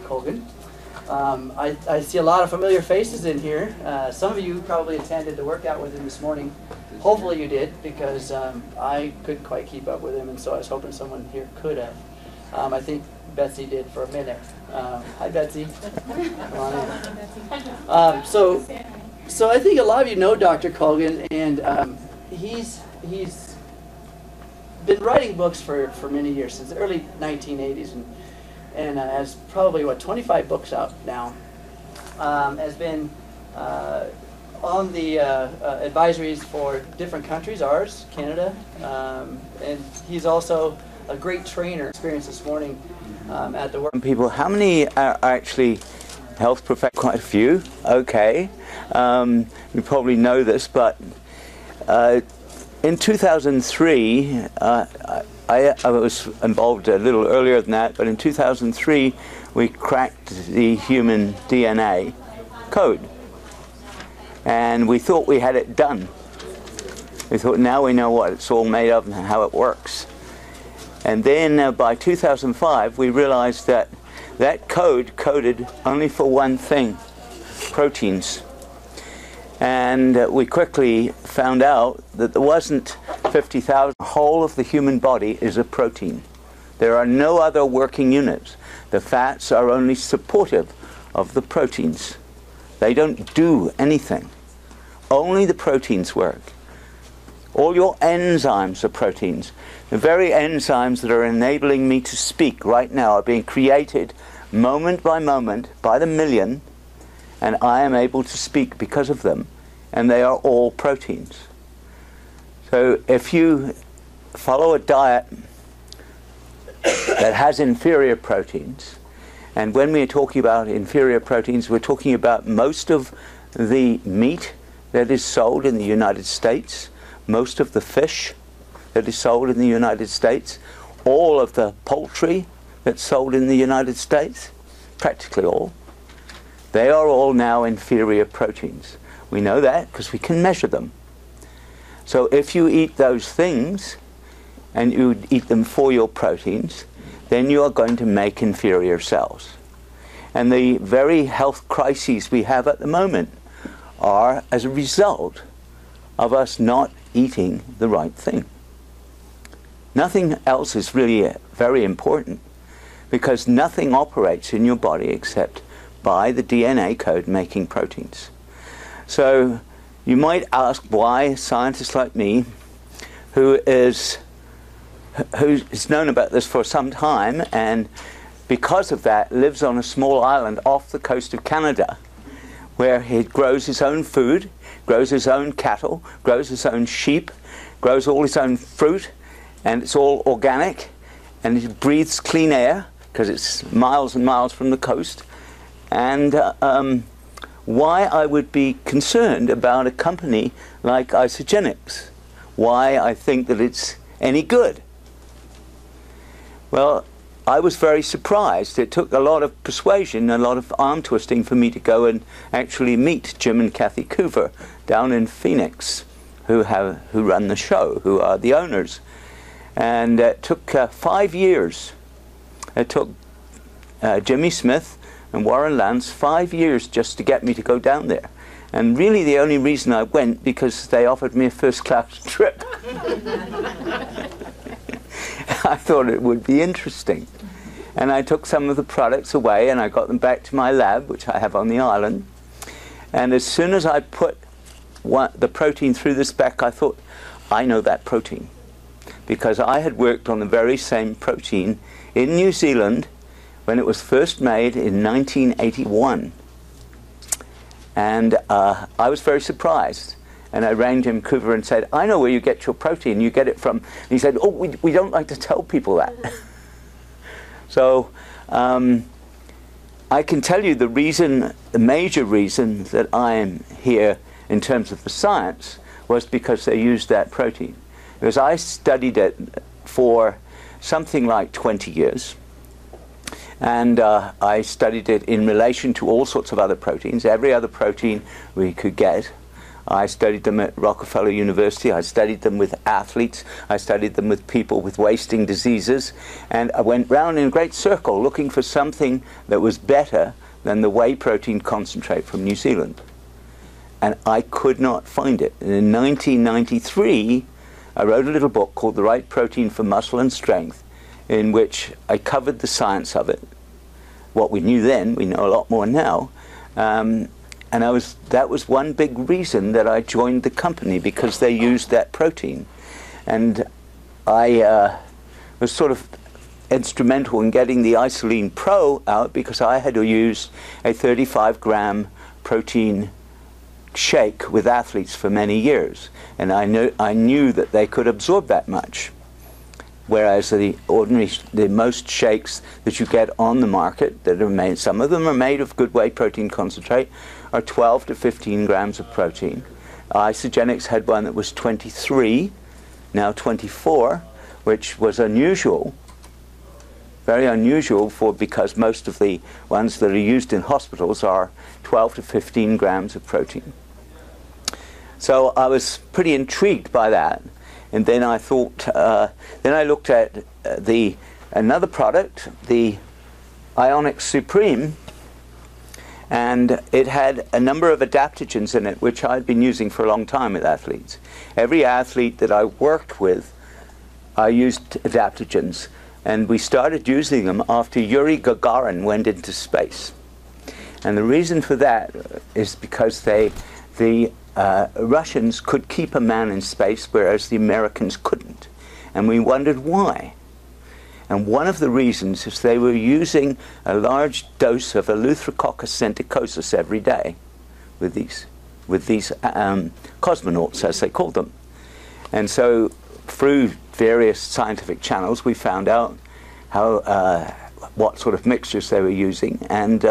Colgan. I see a lot of familiar faces in here. Some of you probably attended the workout with him this morning. Hopefully you did, because I couldn't quite keep up with him, and so I was hoping someone here could have. I think Betsy did for a minute. Hi, Betsy. Come on in. So I think a lot of you know Dr. Colgan, and he's been writing books for many years, since the early 1980s, and has probably, 25 books out now. Has been on the advisories for different countries, ours, Canada, and he's also a great trainer. Experience this morning at the work. People, how many are actually health professionals? Quite a few. Okay, you probably know this, but in 2003, I was involved a little earlier than that, but in 2003 we cracked the human DNA code, and we thought we had it done. We thought, now we know what it's all made of and how it works. And then by 2005 we realized that that code coded only for one thing: proteins. And we quickly found out that there wasn't 50,000. The whole of the human body is a protein. There are no other working units. The fats are only supportive of the proteins. They don't do anything. Only the proteins work. All your enzymes are proteins. The very enzymes that are enabling me to speak right now are being created moment by moment by the million, and I am able to speak because of them, and they are all proteins. So if you follow a diet that has inferior proteins, and when we're talking about inferior proteins, we're talking about most of the meat that is sold in the United States, most of the fish that is sold in the United States, all of the poultry that's sold in the United States, practically all. They are all now inferior proteins. We know that because we can measure them. So if you eat those things, and you eat them for your proteins, then you are going to make inferior cells. And the very health crises we have at the moment are as a result of us not eating the right thing. Nothing else is really very important, because nothing operates in your body except by the DNA code making proteins. So you might ask why scientists like me, who's known about this for some time, and because of that lives on a small island off the coast of Canada, where he grows his own food, grows his own cattle, grows his own sheep, grows all his own fruit, and it's all organic, and he breathes clean air because it's miles and miles from the coast. And why I would be concerned about a company like Isogenics, why I think that it's any good. Well, I was very surprised. It took a lot of persuasion, a lot of arm twisting for me to go and actually meet Jim and Kathy Coover down in Phoenix, who run the show, who are the owners. And it took 5 years. It took Jimmy Smith and Warren Lance 5 years just to get me to go down there. And really the only reason I went, because they offered me a first-class trip. I thought it would be interesting. And I took some of the products away and I got them back to my lab, which I have on the island. And as soon as I put the protein through the spec, I thought, I know that protein. Because I had worked on the very same protein in New Zealand when it was first made in 1981. And I was very surprised. And I rang Jim Coover and said, I know where you get your protein. You get it from... And he said, oh, we don't like to tell people that. So I can tell you the major reason that I am here in terms of the science was because they used that protein. Because I studied it for something like 20 years. And I studied it in relation to all sorts of other proteins. Every other protein we could get, I studied them at Rockefeller University. I studied them with athletes. I studied them with people with wasting diseases. And I went round in a great circle looking for something that was better than the whey protein concentrate from New Zealand. And I could not find it. And in 1993, I wrote a little book called The Right Protein for Muscle and Strength, in which I covered the science of it. What we knew then, we know a lot more now. And that was one big reason that I joined the company, because they used that protein. And I was sort of instrumental in getting the Isoline Pro out, because I had to use a 35-gram protein shake with athletes for many years. And I knew that they could absorb that much. Whereas the most shakes that you get on the market that are made, some of them are made of good whey protein concentrate, are 12 to 15 grams of protein. Isogenics had one that was 23, now 24, which was unusual, very unusual because most of the ones that are used in hospitals are 12 to 15 grams of protein. So I was pretty intrigued by that. And then I thought, then I looked at another product, the Ionic Supreme, and it had a number of adaptogens in it, which I'd been using for a long time with athletes. Every athlete that I worked with, I used adaptogens, and we started using them after Yuri Gagarin went into space. And the reason for that is because the Russians could keep a man in space, whereas the Americans couldn't. And we wondered why. And one of the reasons is they were using a large dose of Eleutherococcus centicosus every day with these cosmonauts, as they called them. And so through various scientific channels, we found out what sort of mixtures they were using. And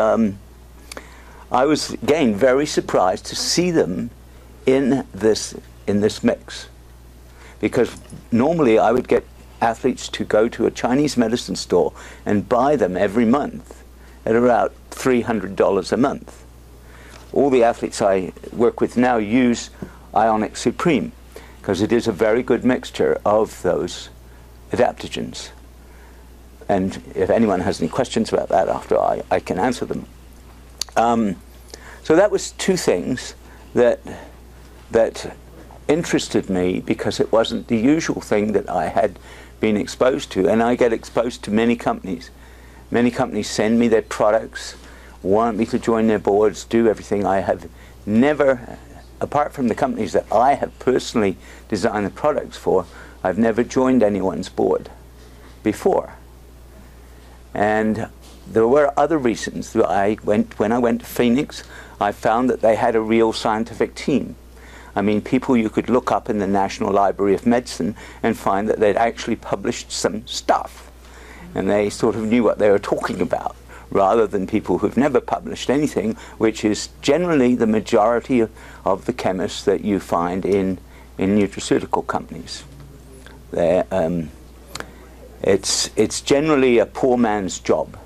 I was, again, very surprised to see them in this mix, because normally I would get athletes to go to a Chinese medicine store and buy them every month at about $300 a month. All the athletes I work with now use Ionic Supreme because it is a very good mixture of those adaptogens. And if anyone has any questions about that after, I can answer them. So that was two things that interested me, because it wasn't the usual thing that I had been exposed to. And I get exposed to many companies. Many companies send me their products, want me to join their boards, do everything. I have never, apart from the companies that I have personally designed the products for, I've never joined anyone's board before. And there were other reasons. When I went to Phoenix, I found that they had a real scientific team. I mean, people you could look up in the National Library of Medicine and find that they'd actually published some stuff. And they sort of knew what they were talking about, rather than people who've never published anything, which is generally the majority of the chemists that you find in nutraceutical companies. It's generally a poor man's job.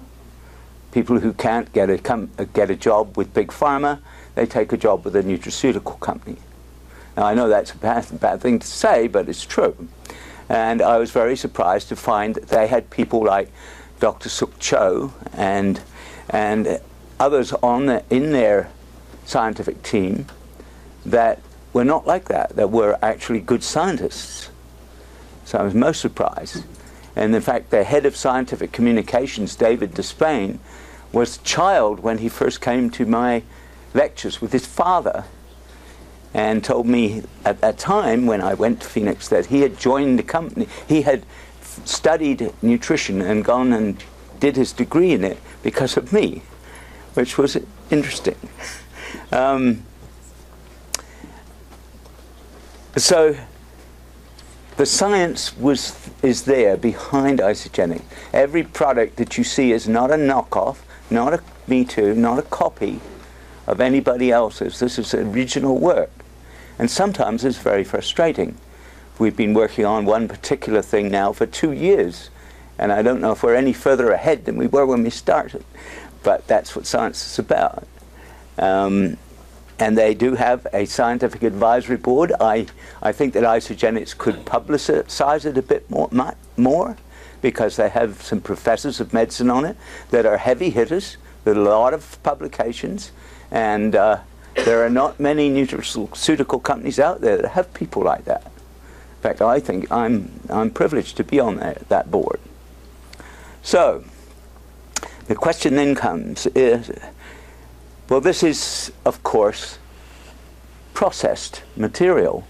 People who can't get a job with Big Pharma, they take a job with a nutraceutical company. Now, I know that's a bad thing to say, but it's true. And I was very surprised to find that they had people like Dr. Suk Cho and others in their scientific team that were not like that were actually good scientists. So I was most surprised. And in fact, the head of scientific communications, David Despain, was a child when he first came to my lectures with his father, and told me at that time when I went to Phoenix that he had joined the company. He had studied nutrition and gone and did his degree in it because of me, which was interesting. So the science is there behind Isogenic. Every product that you see is not a knockoff, not a me too, not a copy of anybody else's. This is original work. And sometimes it's very frustrating. We've been working on one particular thing now for 2 years, and I don't know if we're any further ahead than we were when we started, but that's what science is about. and they do have a scientific advisory board. I think that Isogenics could publicize it a bit more because they have some professors of medicine on it that are heavy hitters with a lot of publications, and there are not many nutraceutical companies out there that have people like that. In fact, I think I'm privileged to be on that board. So the question then comes is, well, this is, of course, processed material.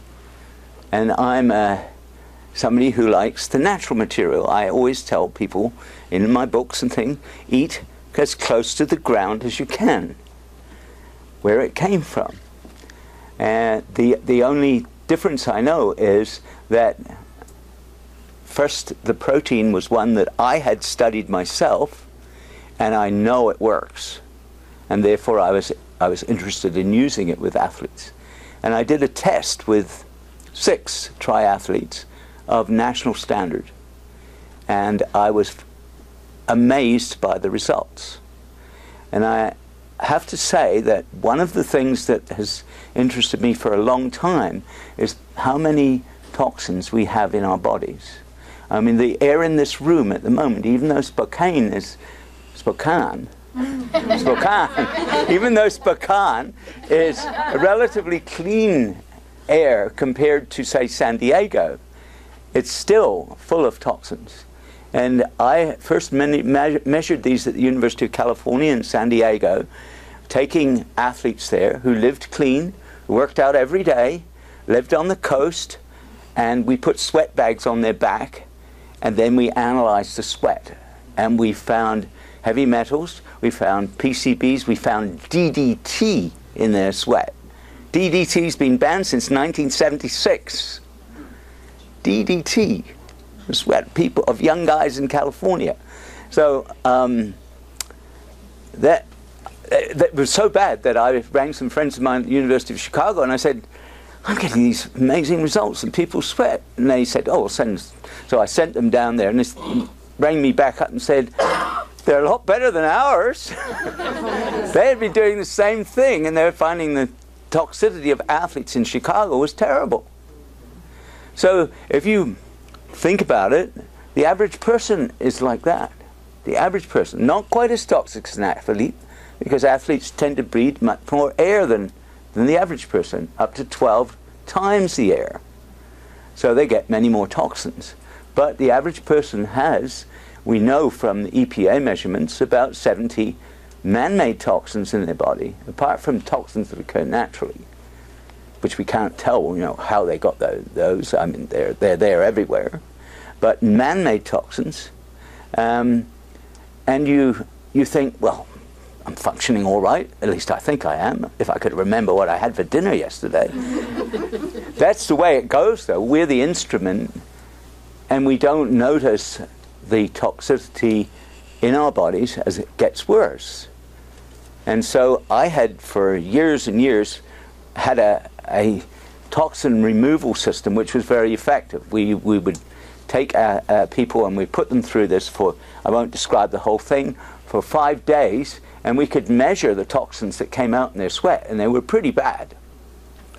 And I'm somebody who likes the natural material. I always tell people in my books and things, eat as close to the ground as you can, where it came from. And the only difference I know is that first, the protein was one that I had studied myself, and I know it works. And therefore, I was interested in using it with athletes. And I did a test with 6 triathletes of national standard. And I was amazed by the results. And I have to say that one of the things that has interested me for a long time is how many toxins we have in our bodies. I mean, the air in this room at the moment, even though Spokane, even though Spokane is a relatively clean air compared to, say, San Diego, it's still full of toxins. And I first measured these at the University of California in San Diego, taking athletes there who lived clean, worked out every day, lived on the coast, and we put sweat bags on their back, and then we analyzed the sweat. And we found heavy metals, we found PCBs, we found DDT in their sweat. DDT's been banned since 1976. DDT, the sweat people of young guys in California. So that was so bad that I rang some friends of mine at the University of Chicago, and I said, I'm getting these amazing results and people sweat. And they said, oh, send. So I sent them down there, and they rang me back up and said, they're a lot better than ours. They had been doing the same thing, and they were finding the toxicity of athletes in Chicago was terrible. So if you think about it, the average person is like that. The average person, not quite as toxic as an athlete, because athletes tend to breathe much more air than the average person, up to 12 times the air. So they get many more toxins. But the average person has, we know from the EPA measurements, about 70 man-made toxins in their body, apart from toxins that occur naturally, which we can't tell, how they got those. I mean, they're there everywhere. But man-made toxins, and you think, well, I'm functioning all right. At least I think I am, if I could remember what I had for dinner yesterday. That's the way it goes, though. We're the instrument, and we don't notice the toxicity in our bodies as it gets worse. And so I had, for years and years, had a toxin removal system which was very effective. We would take people and we put them through this for, I won't describe the whole thing, for 5 days, and we could measure the toxins that came out in their sweat, and they were pretty bad.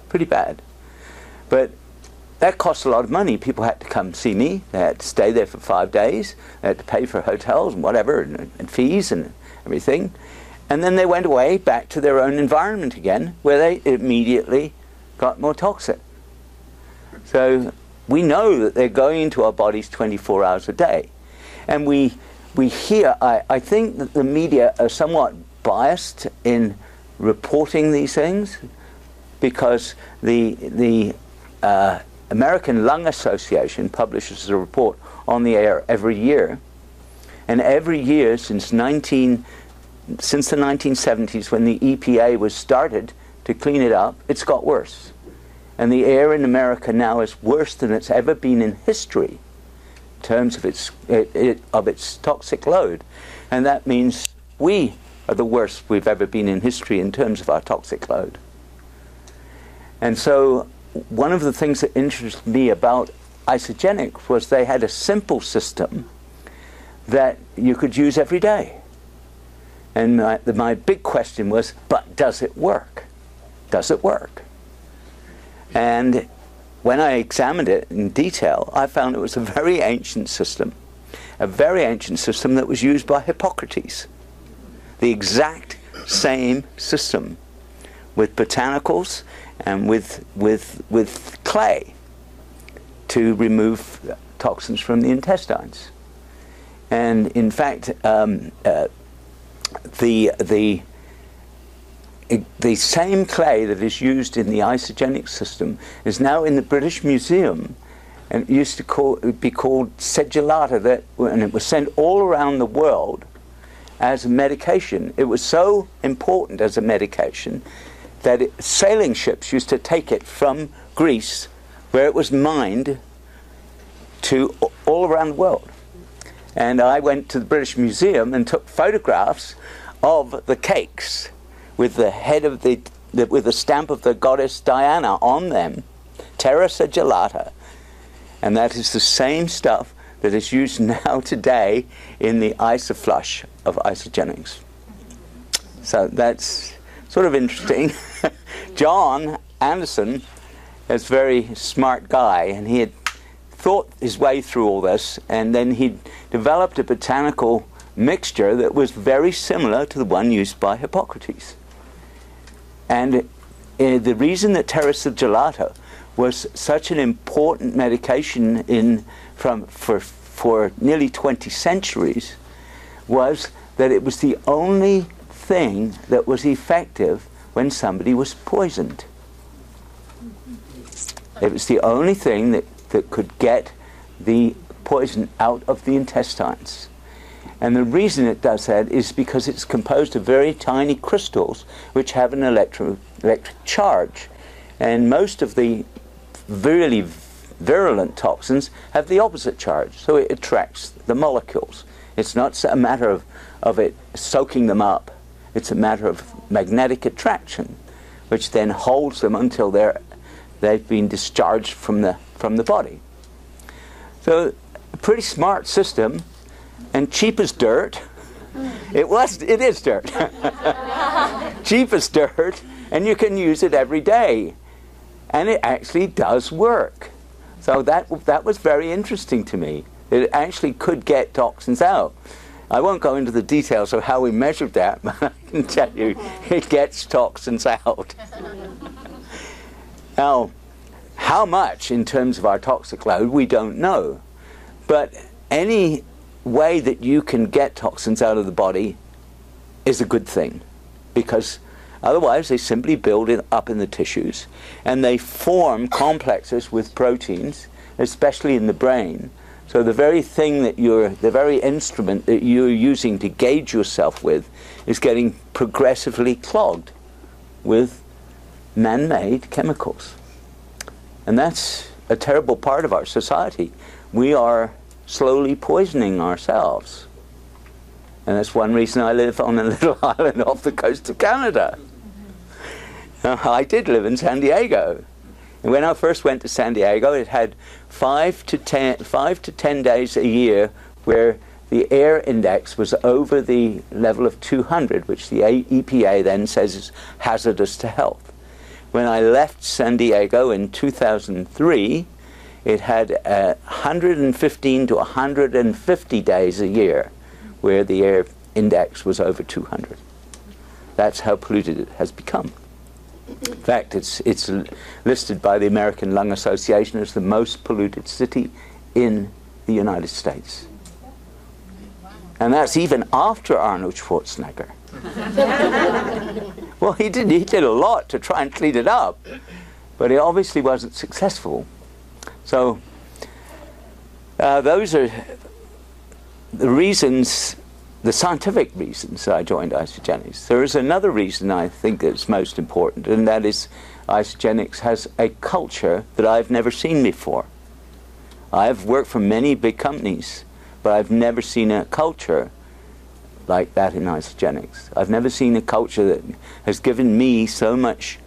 Pretty bad. But that cost a lot of money. People had to come see me. They had to stay there for 5 days. They had to pay for hotels and whatever, and fees and everything. And then they went away back to their own environment again, where they immediately got more toxic. So we know that they're going into our bodies 24 hours a day. And we hear, I think that the media are somewhat biased in reporting these things, because the American Lung Association publishes a report on the air every year. And every year since the 1970s, when the EPA was started to clean it up, it's got worse. And the air in America now is worse than it's ever been in history in terms of its toxic load. And that means we are the worst we've ever been in history in terms of our toxic load. And so one of the things that interested me about Isogenics was they had a simple system that you could use every day. And my big question was, but does it work? does it work? And when I examined it in detail, I found it was a very ancient system that was used by Hippocrates. The exact same system, with botanicals and with clay to remove toxins from the intestines. And in fact, the same clay that is used in the isogenic system is now in the British Museum, and it used to be called sedulata, and it was sent all around the world as a medication. It was so important as a medication that sailing ships used to take it from Greece, where it was mined, to all around the world. And I went to the British Museum and took photographs of the cakes with the head of with the stamp of the goddess Diana on them, Terra Sedulata. And that is the same stuff that is used now today in the isoflush of isogenics. So that's sort of interesting. John Anderson is a very smart guy, and he had thought his way through all this, and then he developed a botanical mixture that was very similar to the one used by Hippocrates. And the reason that Terra Sedulata was such an important medication for nearly 20 centuries was that it was the only thing that was effective when somebody was poisoned. It was the only thing that could get the poison out of the intestines. And the reason it does that is because it's composed of very tiny crystals which have an electric charge. And most of the really virulent toxins have the opposite charge, so it attracts the molecules. It's not a matter of it soaking them up. It's a matter of magnetic attraction, which then holds them until they've been discharged from the body. So a pretty smart system, and cheap as dirt. It is dirt. Cheap as dirt, and you can use it every day. And it actually does work. So that was very interesting to me. It actually could get toxins out. I won't go into the details of how we measured that, but I can tell you it gets toxins out. Now, how much in terms of our toxic load, we don't know. But any way that you can get toxins out of the body is a good thing, because otherwise they simply build it up in the tissues and they form complexes with proteins, especially in the brain. So the very thing the very instrument that you're using to gauge yourself with is getting progressively clogged with man-made chemicals. And that's a terrible part of our society. We are slowly poisoning ourselves. And that's one reason I live on a little island off the coast of Canada. I did live in San Diego. And when I first went to San Diego, it had 5 to 10 days a year where the air index was over the level of 200, which the EPA then says is hazardous to health. When I left San Diego in 2003, it had 115 to 150 days a year where the air index was over 200. That's how polluted it has become. In fact, it's listed by the American Lung Association as the most polluted city in the United States. And that's even after Arnold Schwarzenegger. Well, he did a lot to try and clean it up, but he obviously wasn't successful. So those are the reasons, the scientific reasons I joined Isogenics. There is another reason I think that's most important, and that is Isogenics has a culture that I've never seen before. I've worked for many big companies, but I've never seen a culture like that in Isogenics. I've never seen a culture that has given me so much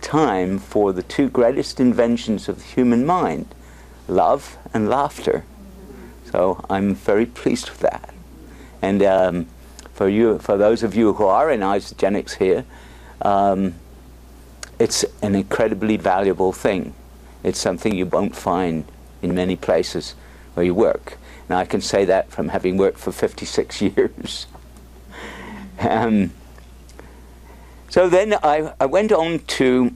time for the two greatest inventions of the human mind, love and laughter. So I'm very pleased with that. And for those of you who are in Isogenics here, it's an incredibly valuable thing. It's something you won't find in many places where you work. Now I can say that from having worked for 56 years. So then I went on to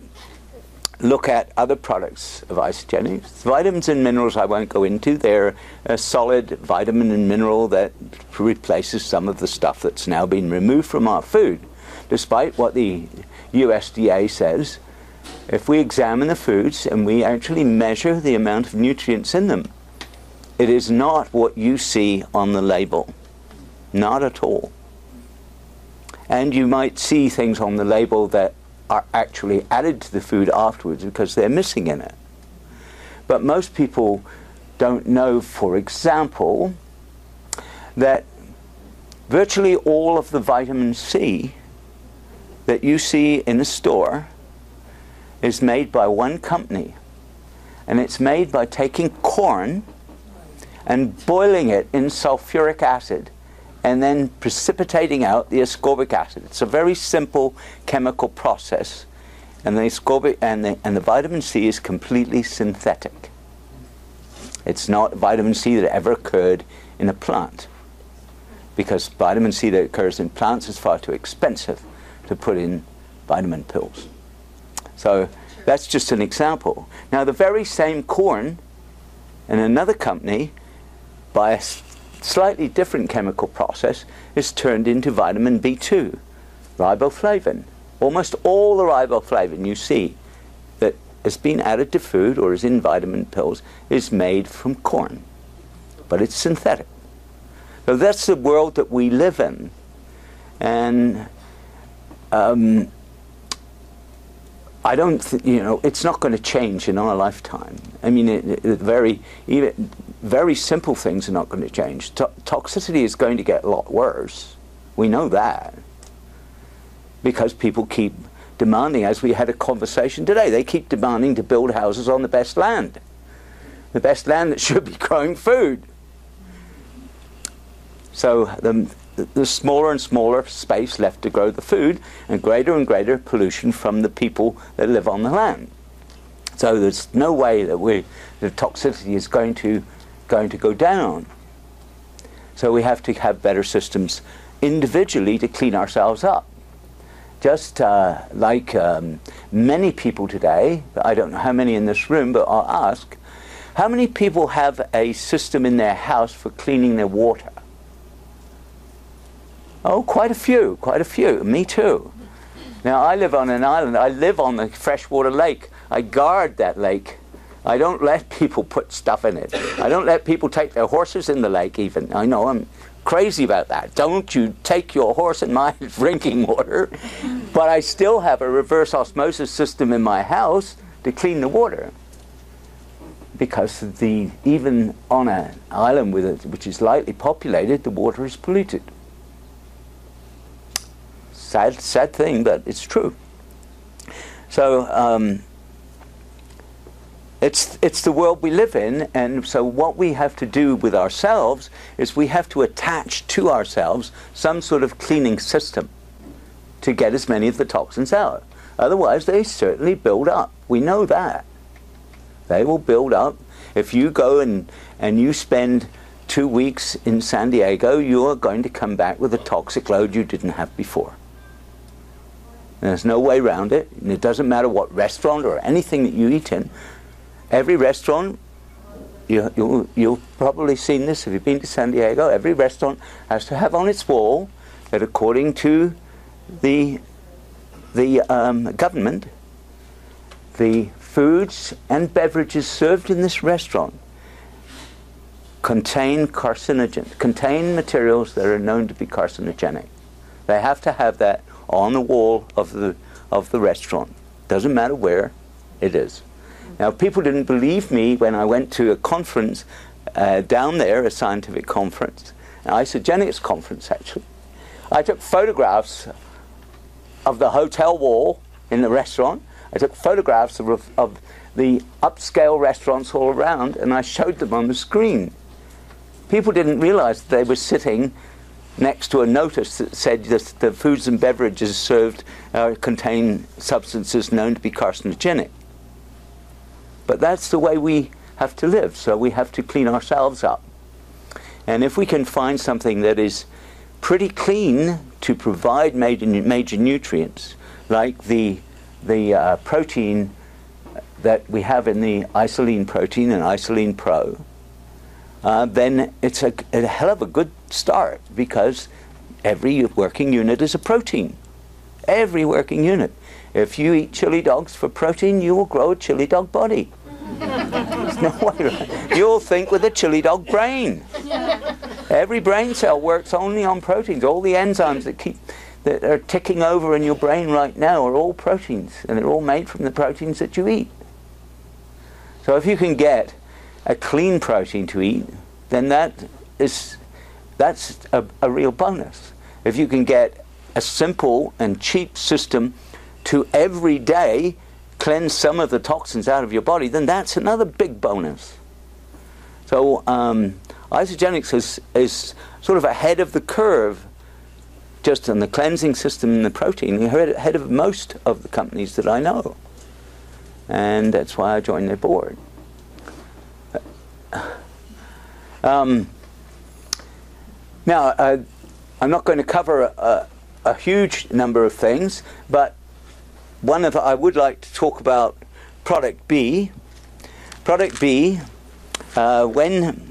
look at other products of Isogenics. Vitamins and minerals I won't go into. They're a solid vitamin and mineral that replaces some of the stuff that's now been removed from our food. Despite what the USDA says, if we examine the foods and we actually measure the amount of nutrients in them, it is not what you see on the label. Not at all. And you might see things on the label that are actually added to the food afterwards because they're missing in it. But most people don't know, for example, that virtually all of the vitamin C that you see in a store is made by one company. And it's made by taking corn and boiling it in sulfuric acid and then precipitating out the ascorbic acid. It's a very simple chemical process, and the ascorbic and the vitamin C is completely synthetic. It's not vitamin C that ever occurred in a plant, because vitamin C that occurs in plants is far too expensive to put in vitamin pills. So that's just an example. Now the very same corn in another company, by a slightly different chemical process, is turned into vitamin B2, riboflavin. Almost all the riboflavin you see that has been added to food or is in vitamin pills is made from corn, but it's synthetic. So that's the world that we live in, and I don't it's not going to change in our lifetime. I mean, very simple things are not going to change. Toxicity is going to get a lot worse. We know that. Because people keep demanding, as we had a conversation today, they keep demanding to build houses on the best land. The best land that should be growing food. So the smaller and smaller space left to grow the food, and greater pollution from the people that live on the land. So there's no way that the toxicity is going to go down. So we have to have better systems individually to clean ourselves up. Just like many people today, I don't know how many in this room, but I'll ask, how many people have a system in their house for cleaning their water? Oh, quite a few, me too. Now I live on an island, I live on the freshwater lake, I guard that lake. I don't let people put stuff in it. I don't let people take their horses in the lake even. I know I'm crazy about that. Don't you take your horse in my drinking water. But I still have a reverse osmosis system in my house to clean the water. Because even on an island which is lightly populated, the water is polluted. Sad thing, but it's true. So it's the world we live in, and so what we have to do with ourselves is we have to attach to ourselves some sort of cleaning system to get as many of the toxins out. Otherwise, they certainly build up. We know that. They will build up. If you go and you spend 2 weeks in San Diego, you are going to come back with a toxic load you didn't have before. There's no way around it, and it doesn't matter what restaurant or anything that you eat in. Every restaurant, you've probably seen this if you've been to San Diego, every restaurant has to have on its wall that according to the government, the foods and beverages served in this restaurant contain materials that are known to be carcinogenic. They have to have that on the wall of the restaurant. Doesn't matter where it is. Now, people didn't believe me when I went to a conference down there, a scientific conference, an isogenics conference actually. I took photographs of the hotel wall in the restaurant. I took photographs of the upscale restaurants all around, and I showed them on the screen. People didn't realize that they were sitting next to a notice that said that the foods and beverages served contain substances known to be carcinogenic. But that's the way we have to live, so we have to clean ourselves up. And if we can find something that is pretty clean to provide major nutrients, like the protein that we have in the isolene protein and isolene pro, then it's a hell of a good start, because every working unit is a protein. Every working unit. If you eat chili dogs for protein, you will grow a chili dog body. There's no way around. You'll think with a chili dog brain. Every brain cell works only on proteins. All the enzymes that are ticking over in your brain right now are all proteins, and they're all made from the proteins that you eat. So if you can get a clean protein to eat, then that's a real bonus. If you can get a simple and cheap system to every day cleanse some of the toxins out of your body, then that's another big bonus. So Isogenics is sort of ahead of the curve just on the cleansing system and the protein, ahead of most of the companies that I know. And that's why I joined their board. Now, I'm not going to cover a huge number of things, but I would like to talk about product B. Product B, when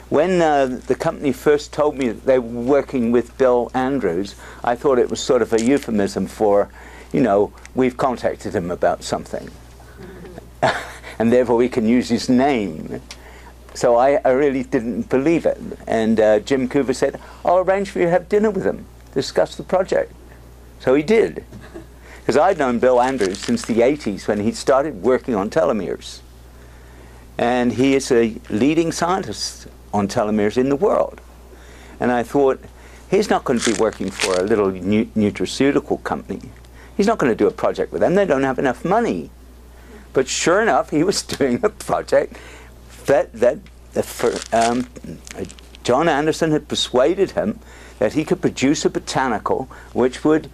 the company first told me that they were working with Bill Andrews, I thought it was sort of a euphemism for, we've contacted him about something. And therefore we can use his name. So I really didn't believe it. And Jim Coover said, I'll arrange for you to have dinner with him, discuss the project. So he did. Because I'd known Bill Andrews since the 80s when he started working on telomeres. And he is a leading scientist on telomeres in the world. And I thought, he's not going to be working for a little nutraceutical company. He's not going to do a project with them. They don't have enough money. But sure enough, he was doing a project that John Anderson had persuaded him that he could produce a botanical which would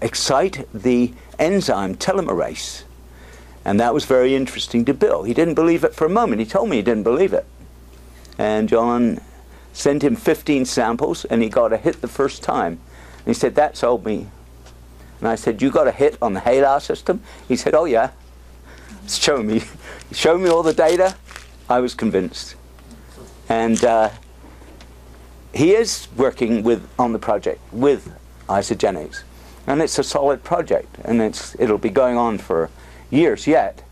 excite the enzyme telomerase. And that was very interesting to Bill. He didn't believe it for a moment. He told me he didn't believe it. And John sent him 15 samples, and he got a hit the first time. And he said, that sold me. And I said, you got a hit on the HALA system? He said, oh yeah. Show me all the data. I was convinced. And he is working on the project with Isogenics. And it's a solid project. And it'll be going on for years yet,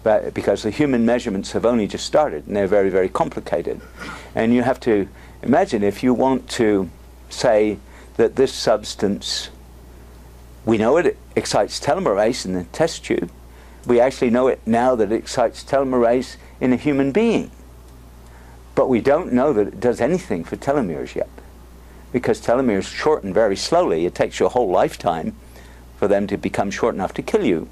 but because the human measurements have only just started, and they're very, very complicated. And you have to imagine, if you want to say that this substance, we know it excites telomerase in the test tube. We actually know it now that it excites telomerase in a human being. But we don't know that it does anything for telomeres yet, because telomeres shorten very slowly. It takes you a whole lifetime for them to become short enough to kill you.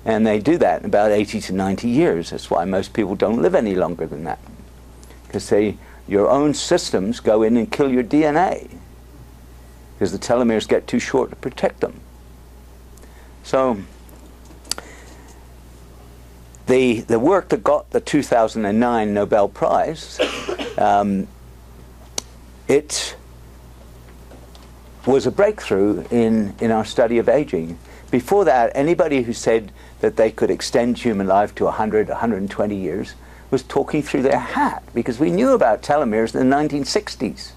And they do that in about 80 to 90 years. That's why most people don't live any longer than that. Because your own systems go in and kill your DNA. Because the telomeres get too short to protect them. So the work that got the 2009 Nobel Prize, it was a breakthrough in our study of aging. Before that, anybody who said that they could extend human life to 100, 120 years was talking through their hat, because we knew about telomeres in the 1960s.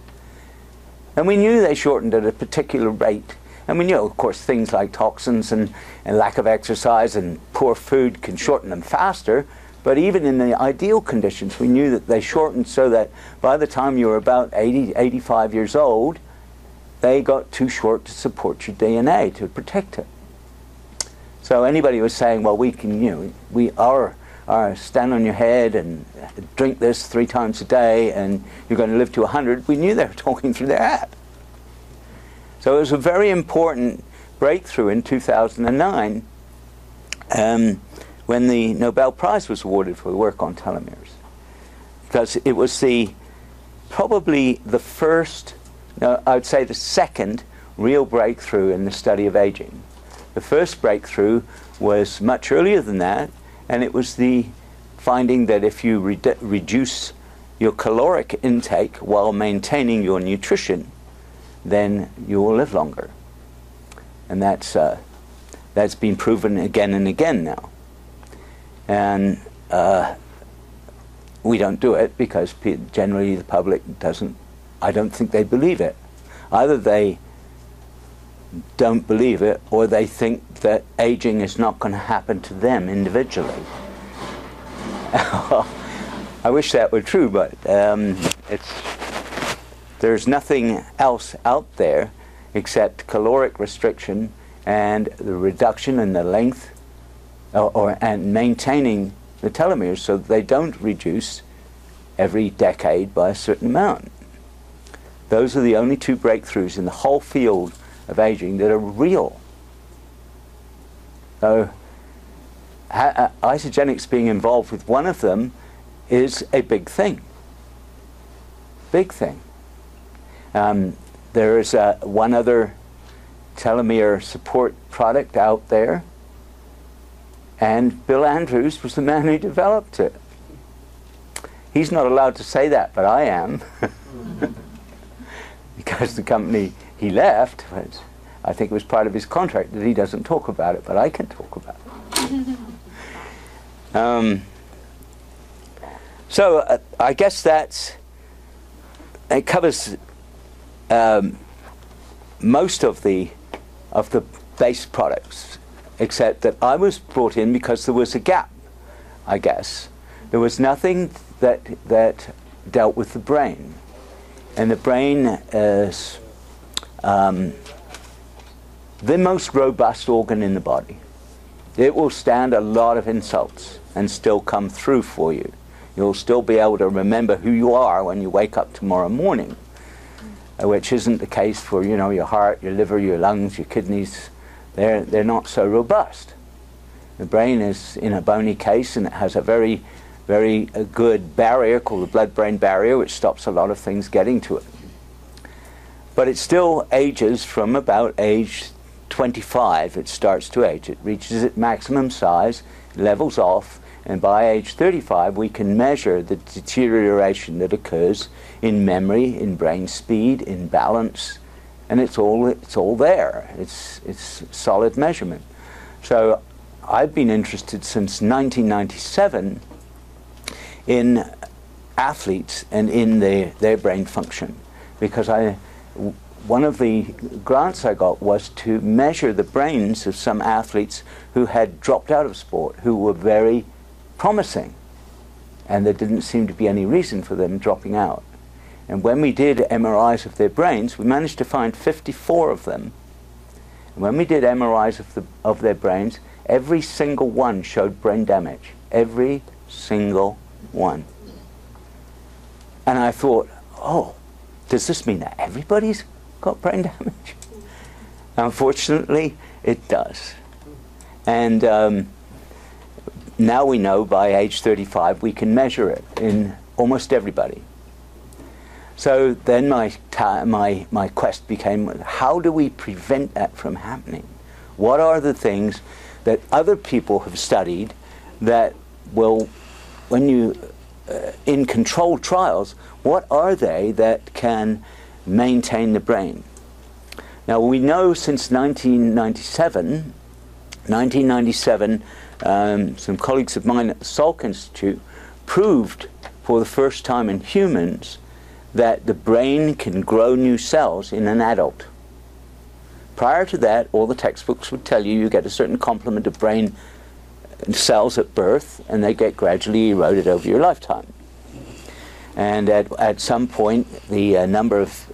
And we knew they shortened at a particular rate. And we knew, of course, things like toxins and lack of exercise and poor food can shorten them faster. But even in the ideal conditions, we knew that they shortened so that by the time you were about 80, 85 years old, they got too short to support your DNA, to protect it. So anybody was saying, well, we can, stand on your head and drink this 3 times a day and you're going to live to 100, we knew they were talking through their hat. So it was a very important breakthrough in 2009 when the Nobel Prize was awarded for the work on telomeres. Because it was the probably the first, no, I would say the second real breakthrough in the study of aging. The first breakthrough was much earlier than that, and it was the finding that if you reduce your caloric intake while maintaining your nutrition, then you will live longer. And that's been proven again and again now. And we don't do it because generally the public doesn't, I don't think they believe it. Either they don't believe it, or they think that aging is not going to happen to them individually. I wish that were true, but there's nothing else out there except caloric restriction and the reduction in the length and maintaining the telomeres so that they don't reduce every decade by a certain amount. Those are the only two breakthroughs in the whole field of aging that are real. So isogenics being involved with one of them is a big thing. Big thing. There is one other telomere support product out there, and Bill Andrews was the man who developed it. He's not allowed to say that, but I am. Because the company he left, I think it was part of his contract that he doesn't talk about it, but I can talk about it. So I guess it covers most of the base products, except that I was brought in because there was a gap, I guess. There was nothing that dealt with the brain. And the brain is the most robust organ in the body. It will stand a lot of insults and still come through for you. You'll still be able to remember who you are when you wake up tomorrow morning, which isn't the case for, you know, your heart, your liver, your lungs, your kidneys. They're not so robust. The brain is in a bony case, and it has a very good barrier called the blood-brain barrier, which stops a lot of things getting to it. But it still ages from about age 25. It starts to age. It reaches its maximum size, levels off, and by age 35 we can measure the deterioration that occurs in memory, in brain speed, in balance, and it's all there. It's solid measurement. So I've been interested since 1997 in athletes and in their brain function, because one of the grants I got was to measure the brains of some athletes who had dropped out of sport, who were very promising, and there didn't seem to be any reason for them dropping out. And when we did MRIs of their brains, we managed to find 54 of them. And when we did MRIs of their brains, every single one showed brain damage. Every single one. And I thought, oh, does this mean that everybody's got brain damage? Unfortunately, it does. And now we know by age 35 we can measure it in almost everybody. So then my quest became, how do we prevent that from happening? What are the things that other people have studied that will, when you, in controlled trials, what are they that can maintain the brain? Now we know since 1997, some colleagues of mine at the Salk Institute proved for the first time in humans that the brain can grow new cells in an adult. Prior to that, all the textbooks would tell you get a certain complement of brain cells at birth, and they get gradually eroded over your lifetime. And at some point, the number of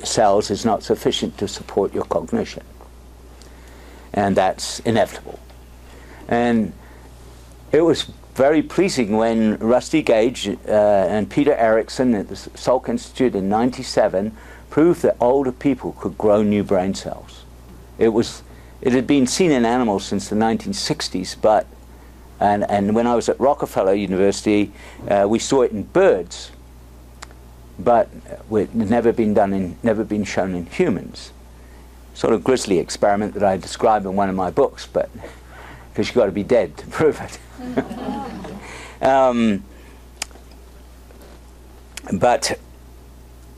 cells is not sufficient to support your cognition. And that's inevitable. And it was very pleasing when Rusty Gage and Peter Eriksson at the Salk Institute in '97 proved that older people could grow new brain cells. It had been seen in animals since the 1960s, but and when I was at Rockefeller University, we saw it in birds. but it never been shown in humans. Sort of grisly experiment that I describe in one of my books, but because you've got to be dead to prove it. But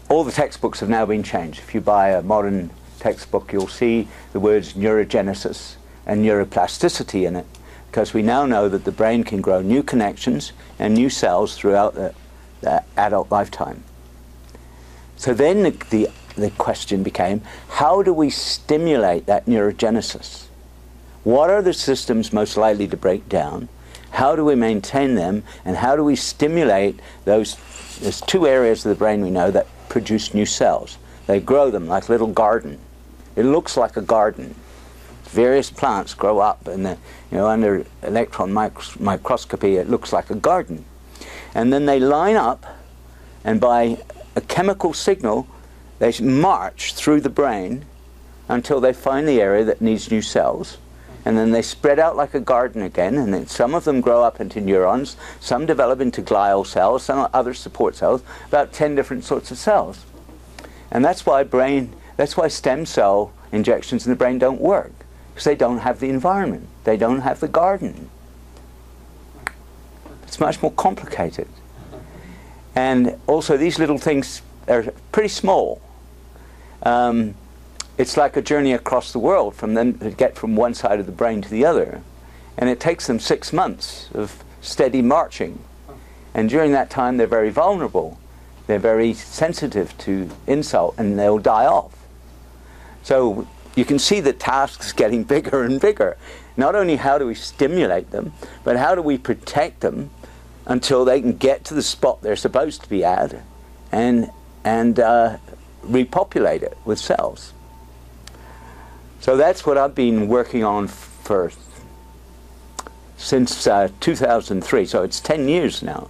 all the textbooks have now been changed. If you buy a modern textbook, you'll see the words neurogenesis and neuroplasticity in it, because we now know that the brain can grow new connections and new cells throughout the adult lifetime. So then the question became, how do we stimulate that neurogenesis? What are the systems most likely to break down? How do we maintain them? And how do we stimulate those? There's two areas of the brain we know that produce new cells. They grow them like a little garden. It looks like a garden. Various plants grow up, and under electron microscopy it looks like a garden. And then they line up, and by a chemical signal they march through the brain until they find the area that needs new cells. And then they spread out like a garden again, and then some of them grow up into neurons, some develop into glial cells, some other support cells, about 10 different sorts of cells. And that's why stem cell injections in the brain don't work, because they don't have the environment, they don't have the garden. It's much more complicated. And also these little things are pretty small. It's like a journey across the world from them to get from one side of the brain to the other. And it takes them 6 months of steady marching. And during that time they're very vulnerable. They're very sensitive to insult, and they'll die off. So you can see the task's getting bigger and bigger. Not only how do we stimulate them, but how do we protect them until they can get to the spot they're supposed to be at and repopulate it with cells. So that's what I've been working on since 2003, so it's 10 years now.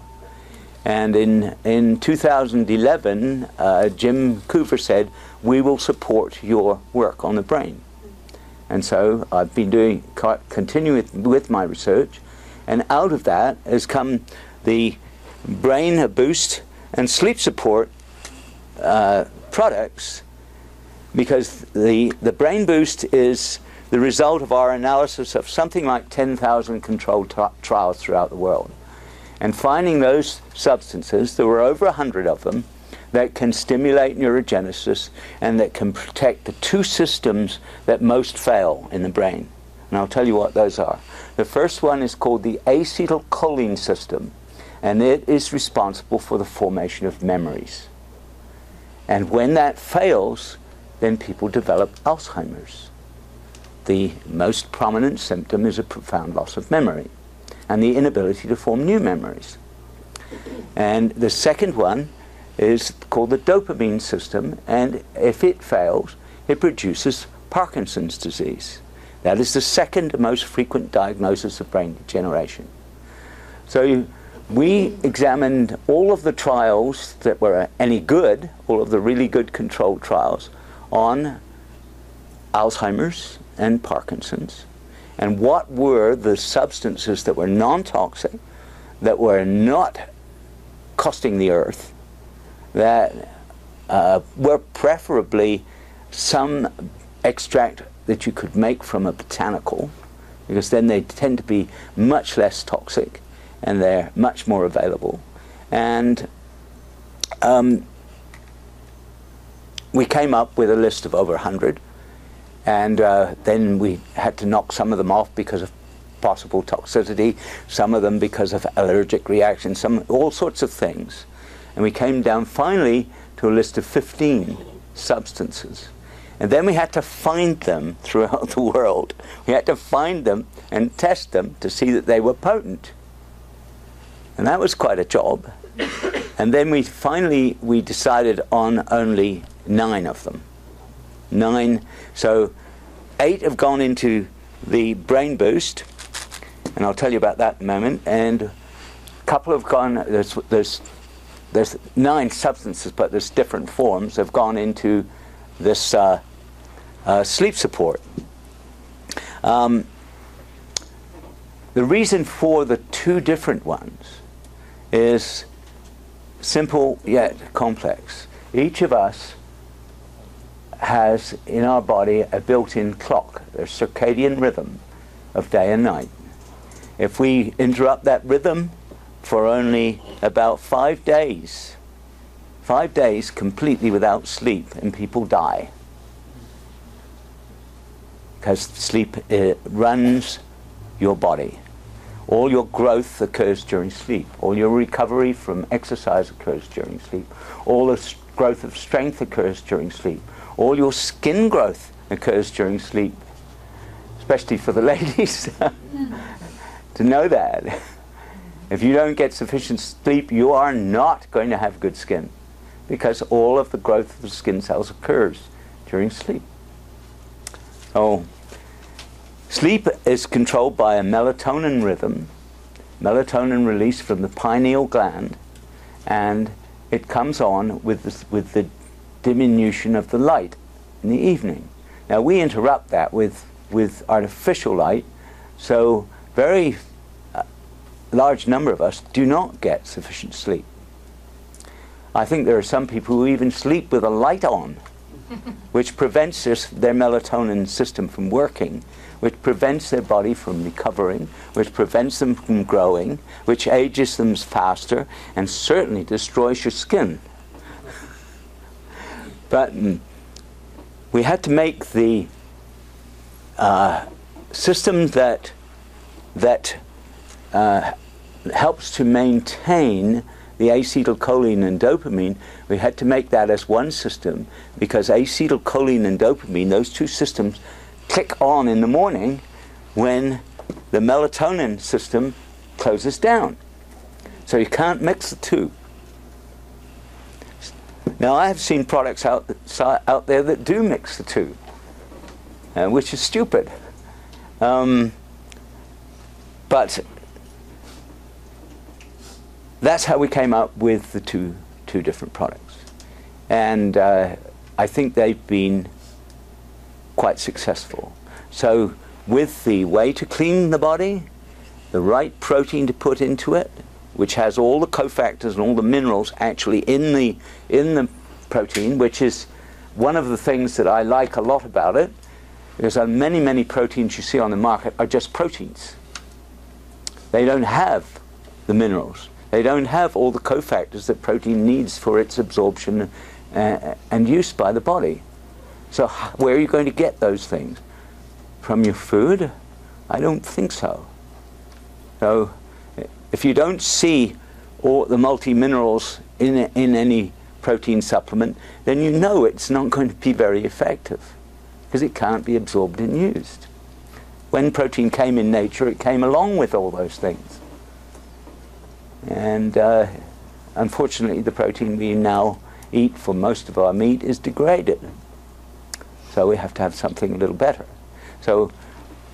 And in 2011, Jim Coover said, we will support your work on the brain. And so I've been continuing with my research, and out of that has come the brain boost and sleep support products, because the brain boost is the result of our analysis of something like 10,000 controlled trials throughout the world, and finding those substances, there were over 100 of them, that can stimulate neurogenesis and that can protect the two systems that most fail in the brain. And I'll tell you what those are. The first one is called the acetylcholine system, and it is responsible for the formation of memories. And when that fails, then people develop Alzheimer's. The most prominent symptom is a profound loss of memory and the inability to form new memories. And the second one is called the dopamine system, and if it fails, it produces Parkinson's disease. That is the second most frequent diagnosis of brain degeneration. So we examined all of the trials that were any good, all of the really good controlled trials on Alzheimer's and Parkinson's, and what were the substances that were non-toxic, that were not costing the earth, that were preferably some extract that you could make from a botanical, because then they tend to be much less toxic and they're much more available. And we came up with a list of over 100, and then we had to knock some of them off because of possible toxicity, some of them because of allergic reactions, all sorts of things. And we came down finally to a list of 15 substances. And then we had to find them throughout the world. We had to find them and test them to see that they were potent. And that was quite a job. And then we decided on only 9 of them. 9. So 8 have gone into the brain boost, and I'll tell you about that in a moment. And a couple have gone, there's 9 substances, but there's different forms, have gone into this sleep support. The reason for the 2 different ones is simple yet complex. Each of us has in our body a built-in clock, a circadian rhythm of day and night. If we interrupt that rhythm for only about 5 days, 5 days completely without sleep, and people die. Because sleep runs your body. All your growth occurs during sleep. All your recovery from exercise occurs during sleep. All the growth of strength occurs during sleep. All your skin growth occurs during sleep. Especially for the ladies to know that. If you don't get sufficient sleep, you are not going to have good skin, because all of the growth of the skin cells occurs during sleep. Oh, sleep is controlled by a melatonin rhythm, melatonin released from the pineal gland, and it comes on with the diminution of the light in the evening. Now we interrupt that with artificial light, so very large number of us do not get sufficient sleep. I think there are some people who even sleep with a light on, which prevents their melatonin system from working, which prevents their body from recovering, which prevents them from growing, which ages them faster, and certainly destroys your skin. But we had to make the system that helps to maintain the acetylcholine and dopamine. We had to make that as one system, because acetylcholine and dopamine, those two systems, click on in the morning when the melatonin system closes down. So you can't mix the two. Now I have seen products out there that do mix the two, which is stupid. But that's how we came up with the two different products. And I think they've been quite successful. So with the way to clean the body, the right protein to put into it, which has all the cofactors and all the minerals actually in the protein, which is one of the things that I like a lot about it, because many proteins you see on the market are just proteins. They don't have the minerals. They don't have all the cofactors that protein needs for its absorption and use by the body. So where are you going to get those things? From your food? I don't think so. So if you don't see all the multi-minerals in any protein supplement, then you know it's not going to be very effective, because it can't be absorbed and used. When protein came in nature, it came along with all those things. And unfortunately, the protein we now eat for most of our meat is degraded. So we have to have something a little better. So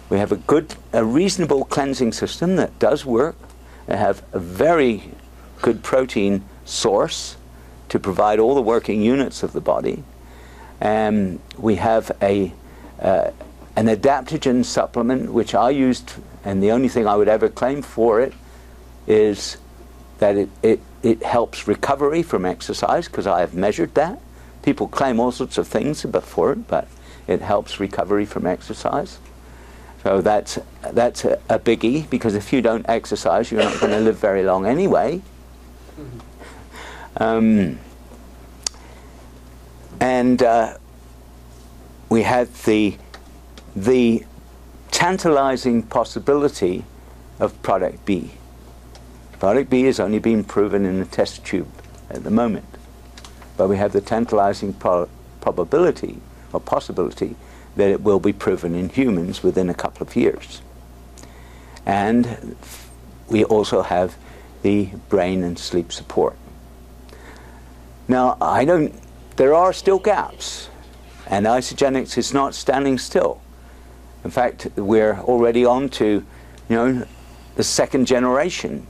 we have a reasonable cleansing system that does work. They have a very good protein source to provide all the working units of the body. We have an adaptogen supplement, which I used, and the only thing I would ever claim for it is that it helps recovery from exercise, because I have measured that. People claim all sorts of things for it, but it helps recovery from exercise. So that's a biggie, because if you don't exercise, you're not going to live very long anyway. We had the tantalizing possibility of product B. Product B has only been proven in a test tube at the moment, but we have the tantalizing probability or possibility that it will be proven in humans within a couple of years. And we also have the brain and sleep support. Now, there are still gaps, and Isogenics is not standing still. In fact, we're already on to, the second generation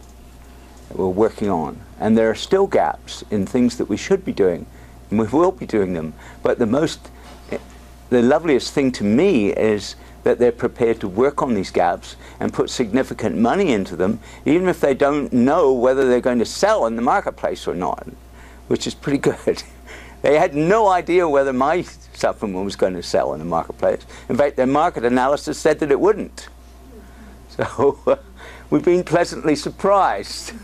that we're working on, and there are still gaps in things that we should be doing, and we will be doing them. But the loveliest thing to me is that they're prepared to work on these gaps and put significant money into them, even if they don't know whether they're going to sell in the marketplace or not, which is pretty good. They had no idea whether my supplement was going to sell in the marketplace. In fact, their market analysis said that it wouldn't. So we've been pleasantly surprised.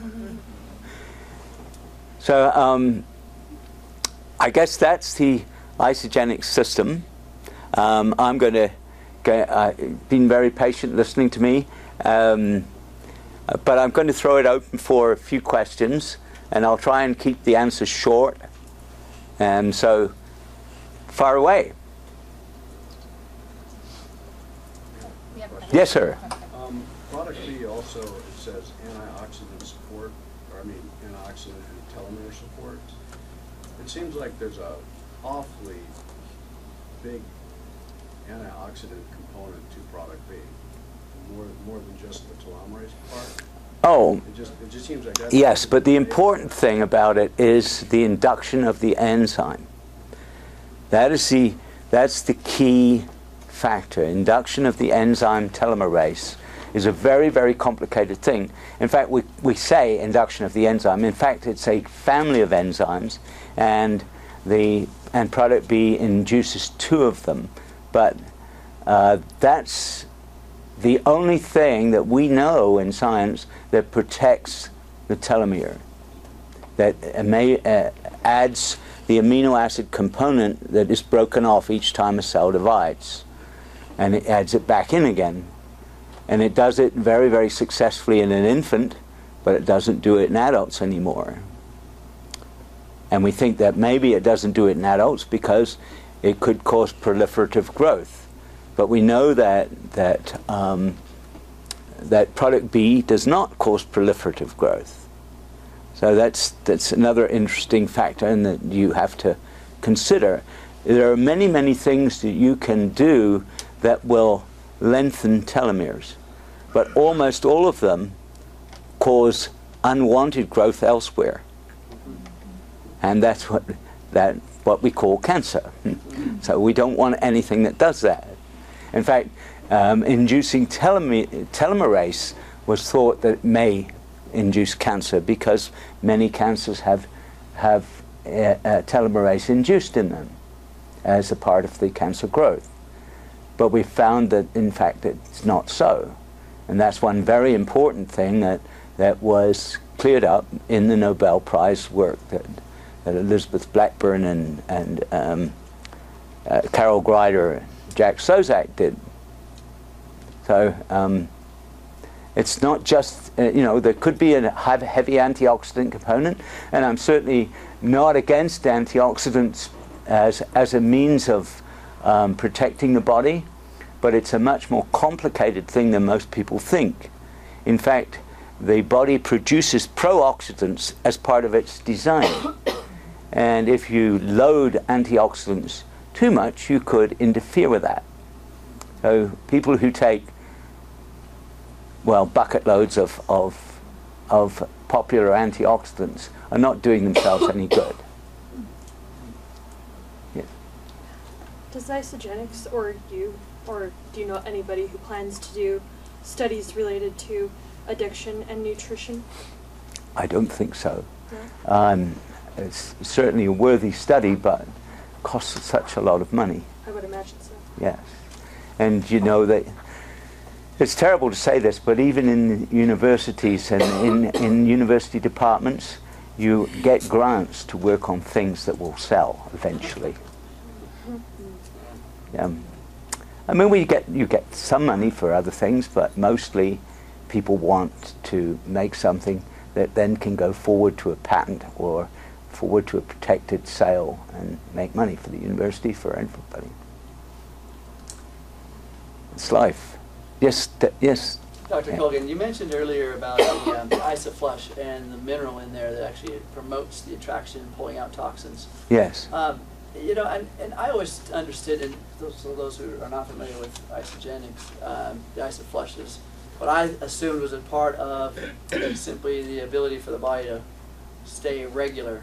So I guess that's the isogenic system. I'm going to been very patient listening to me, but I'm going to throw it open for a few questions, and I'll try and keep the answers short. And so, far away. Yes, sir. Product B also, it says antioxidant support, or I mean antioxidant and telomere support. It seems like there's a awfully big antioxidant component to product B, more than just the telomerase part. Oh, it just seems like that. yes, but the important thing about it is the induction of the enzyme. That's the key factor. Induction of the enzyme telomerase is a very, very complicated thing. In fact, we say induction of the enzyme. In fact, it's a family of enzymes, and product B induces two of them. But that's the only thing that we know in science that protects the telomere, that adds the amino acid component that is broken off each time a cell divides, and it adds it back in again. And it does it very, very successfully in an infant, but it doesn't do it in adults anymore. And we think that maybe it doesn't do it in adults because it could cause proliferative growth. But we know that product B does not cause proliferative growth. So that's another interesting factor, and that you have to consider. There are many, many things that you can do that will lengthen telomeres, but almost all of them cause unwanted growth elsewhere, and that's what we call cancer. So we don't want anything that does that. In fact, inducing telomerase was thought that it may induce cancer because many cancers have telomerase induced in them as a part of the cancer growth. But we found that, in fact, it's not so. And that's one very important thing that was cleared up in the Nobel Prize work that Elizabeth Blackburn and Carol Greider and Jack Sozak did. So it's not just, there could be a heavy antioxidant component, and I'm certainly not against antioxidants as a means of protecting the body, but it's a much more complicated thing than most people think. In fact, the body produces pro-oxidants as part of its design. And if you load antioxidants too much, you could interfere with that. So people who take, bucket loads of popular antioxidants are not doing themselves any good. Yeah. Does Isogenics or do you know anybody who plans to do studies related to addiction and nutrition? I don't think so. No? It's certainly a worthy study, but costs such a lot of money. I would imagine so. Yes. And that it's terrible to say this, but even in universities and in university departments, you get grants to work on things that will sell eventually. I mean, you get some money for other things, but mostly people want to make something that then can go forward to a patent or forward to a protected sale and make money for the university, for everybody. It's life. Yes, yes. Dr. Colgan, you mentioned earlier about the isoflush and the mineral in there that actually promotes the attraction and pulling out toxins. Yes. And I always understood, and those who are not familiar with isogenics, the isoflush is what I assumed was a part of simply the ability for the body to stay regular.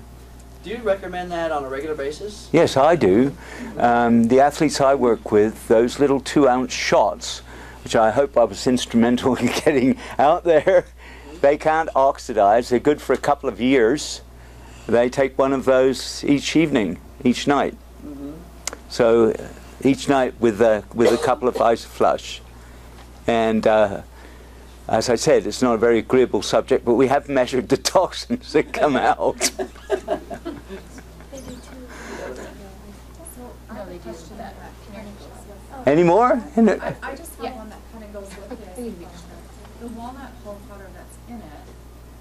Do you recommend that on a regular basis? Yes, I do. The athletes I work with, those little 2-ounce shots, which I hope I was instrumental in getting out there, they can't oxidize. They're good for a couple of years. They take one of those each evening, each night. So each night with a couple of Isoflush. And as I said, it's not a very agreeable subject, but we have measured the toxins that come out. They do too. No, they do that. Any more? I just have one that kind of goes with this. The walnut hull powder that's in it,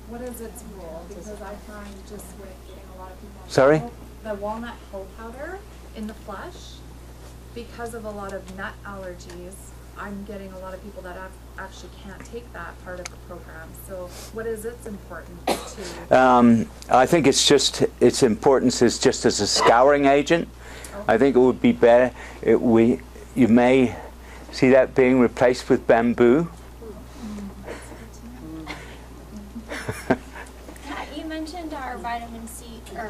what is its role? Because I find just with getting a lot of people... Sorry? The walnut hull powder in the flesh, because of a lot of nut allergies, I'm getting a lot of people that actually can't take that part of the program. So what is its importance to... I think its importance is just as a scouring agent. Okay. I think it would be better, you may see that being replaced with bamboo. You mentioned our vitamin C, or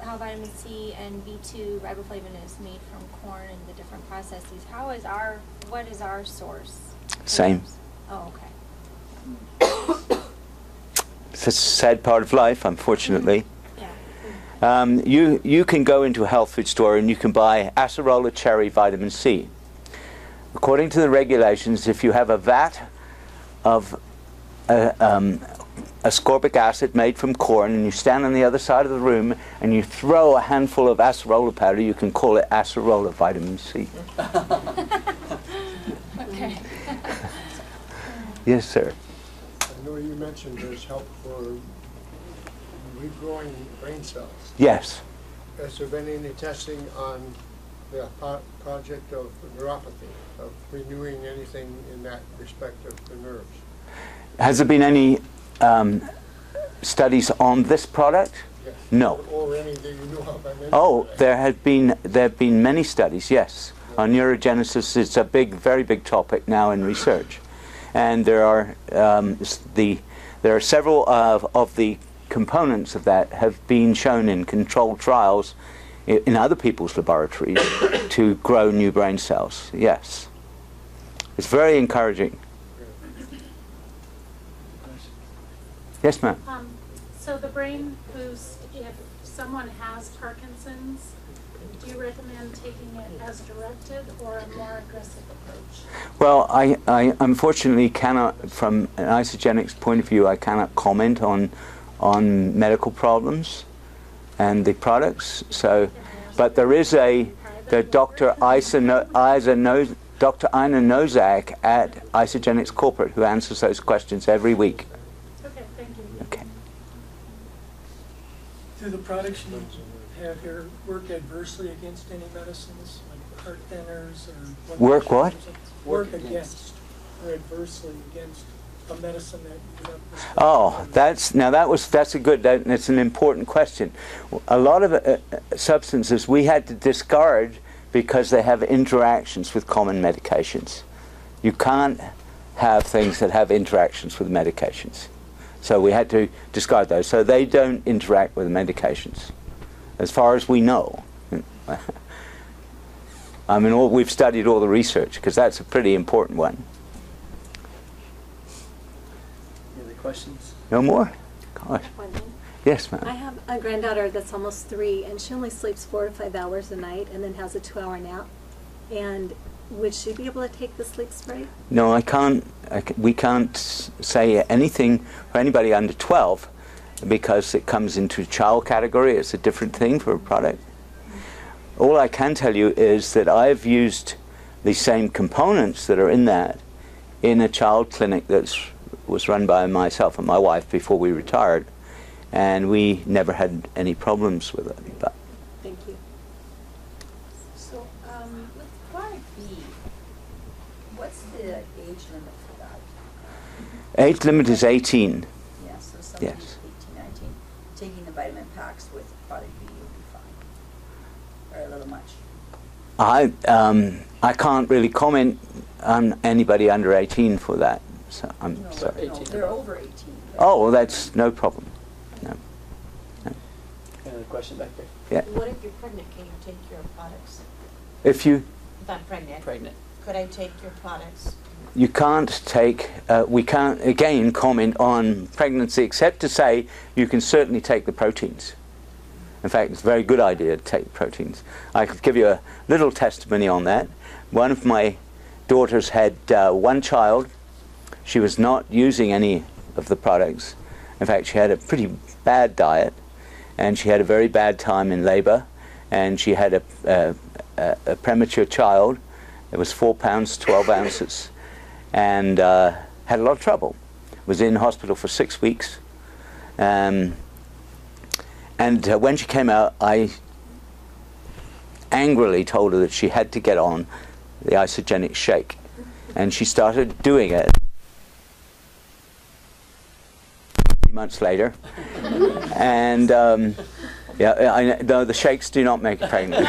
how vitamin C and B2 riboflavin is made from corn and the different processes. What is our source? Same. Oh, okay. It's a sad part of life, unfortunately. Yeah. You can go into a health food store and you can buy acerola cherry vitamin C. According to the regulations, if you have a vat of ascorbic acid made from corn and you stand on the other side of the room and you throw a handful of acerola powder, you can call it acerola vitamin C. Okay. Yes, sir. I know you mentioned there's help for regrowing brain cells. Yes. Has there been any testing on the project of neuropathy, of renewing anything in that respect of the nerves? Has there been any studies on this product? Yes. No. Or any that you know of? I mean, Oh, there have been many studies, yes. On neurogenesis, it's a very big topic now in research, and there are several of the components of that have been shown in controlled trials in other people's laboratories to grow new brain cells. Yes, it's very encouraging. Yes, ma'am. So the brain boost, if someone has Parkinson's, do you recommend taking it as directed or a more aggressive approach? Well, I unfortunately cannot, from an isogenics point of view, I cannot comment on medical problems and the products. So, but there is the Dr. Dr. Ina Nozak at Isogenics Corporate who answers those questions every week. Okay, thank you. Okay. Do the products you have here work adversely against any medicines, like heart thinners or... Work what? Work against or adversely against a medicine that you have prescribed? Oh, that's an important question. A lot of substances we had to discard because they have interactions with common medications. You can't have things that have interactions with medications. So we had to discard those. So they don't interact with the medications, as far as we know. I mean, we've studied all the research, because that's a pretty important one. Any other questions? No more? Gosh. One thing. Yes, ma'am. I have a granddaughter that's almost 3, and she only sleeps 4 to 5 hours a night and then has a 2-hour nap. And would she be able to take the sleep spray? No, I can't. We can't say anything for anybody under 12 because it comes into child category. It's a different thing for a product. All I can tell you is that I've used the same components that are in that in a child clinic that was run by myself and my wife before we retired, and we never had any problems with it. But Thank you. So, with product B, what's the age limit for that? age limit is 18. Yeah, so somebody Yes. 18, 19, taking the vitamin packs with product B would be fine, or a little much. I can't really comment on anybody under 18 for that. So I'm sorry. No, they're over 18. Right? Oh, well, that's no problem. No. And another question back there. Yeah. What if you're pregnant? Can you take your products? If you If I'm pregnant, Pregnant. could I take your products? You can't take, we can't again comment on pregnancy except to say you can certainly take the proteins. In fact, it's a very good idea to take proteins. I could give you a little testimony on that. One of my daughters had one child. She was not using any of the products. In fact, she had a pretty bad diet, and she had a very bad time in labor, and she had a premature child. It was 4 pounds, 12 ounces, and had a lot of trouble. Was in hospital for 6 weeks. And when she came out, I angrily told her that she had to get on the isogenic shake. And she started doing it 3 months later. And yeah, no, the shakes do not make you pregnant.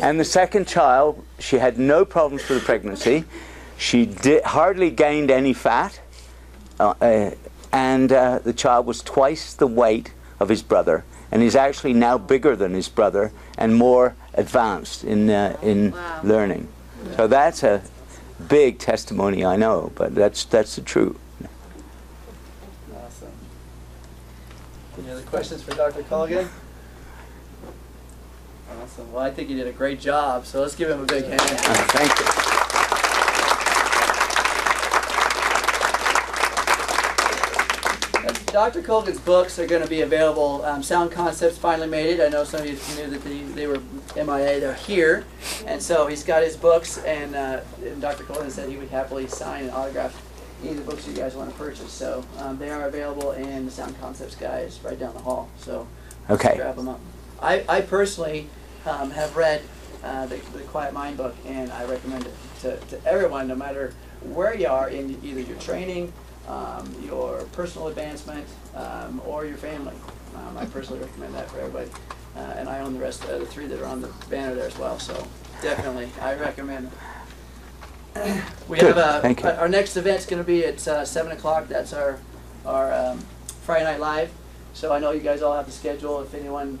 And the second child, she had no problems with the pregnancy. She hardly gained any fat. And the child was twice the weight of his brother, and he's actually now bigger than his brother and more advanced in learning. So that's a big testimony, I know, but that's the truth. Awesome. Any other questions for Dr. Colgan? Awesome. Well, I think he did a great job, so let's give him a big hand. Thank you. Dr. Colgan's books are going to be available. Sound Concepts finally made it. I know some of you knew that they were MIA. They're here. And so he's got his books, and Dr. Colgan said he would happily sign and autograph any of the books you guys want to purchase. So they are available, and the Sound Concepts guy is right down the hall. So Okay. grab them up. I personally have read the Quiet Mind book, and I recommend it to everyone, no matter where you are in either your training, your personal advancement, or your family. I personally recommend that for everybody. And I own the rest of the 3 that are on the banner there as well, so definitely I recommend it. We Good. have Thank you. our next event's going to be at 7 o'clock. That's our Friday Night Live. So I know you guys all have the schedule. If anyone